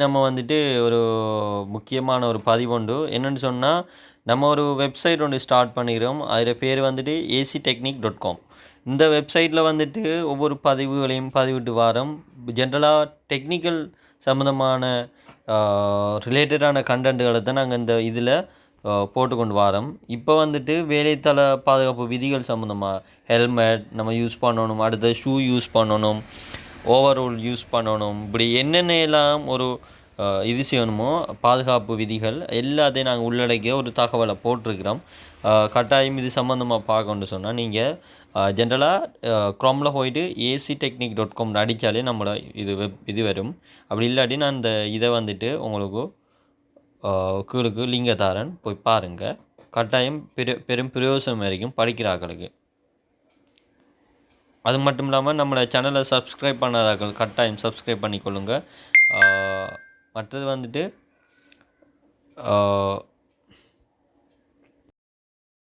நம்ம வந்துட்டு ஒரு முக்கியமான ஒரு பதிவுண்டு என்னென்னு சொன்னால் நம்ம ஒரு வெப்சைட் ஒன்று ஸ்டார்ட் பண்ணிக்கிறோம். அதில் பேர் வந்துட்டு actechnic.com. இந்த வெப்சைட்டில் வந்துட்டு ஒவ்வொரு பதிவுகளையும் பதிவிட்டு வாரோம். ஜென்ரலாக டெக்னிக்கல் சம்மந்தமான ரிலேட்டடான கண்டென்ட்டுகளை தான் நாங்கள் இந்த இதில் போட்டுக்கொண்டு வாரோம். இப்போ வந்துட்டு வேலைத்தள பாதுகாப்பு விதிகள் சம்மந்தமாக ஹெல்மெட் நம்ம யூஸ் பண்ணணும், அடுத்த ஷூ யூஸ் பண்ணணும், ஓவர்ஆல் யூஸ் பண்ணணும், இப்படி என்னென்னலாம் ஒரு இது செய்யணுமோ பாதுகாப்பு விதிகள் எல்லாத்தையும் நாங்கள் உள்ளடக்கிய ஒரு தகவலை போட்டிருக்கிறோம். கட்டாயம் இது சம்மந்தமாக பார்க்கணுன்னு சொன்னால் நீங்கள் ஜென்ரலாக க்ரோமில் போயிட்டு actechnic.com அடித்தாலே நம்மளை இது வரும். அப்படி இல்லாட்டி நான் இந்த இதை வந்துட்டு உங்களுக்கு கீழுக்கு லிங்கை தாரன், போய் பாருங்கள். கட்டாயம் பெரும் பிரயோசனம் வரைக்கும் படிக்கிறார்களுக்கு. அது மட்டும் இல்லாமல் நம்மளோட சேனலை சப்ஸ்கிரைப் பண்ணாதாக்கள் கட்டாயம் சப்ஸ்கிரைப் பண்ணிக்கொள்ளுங்க. மற்றது வந்துட்டு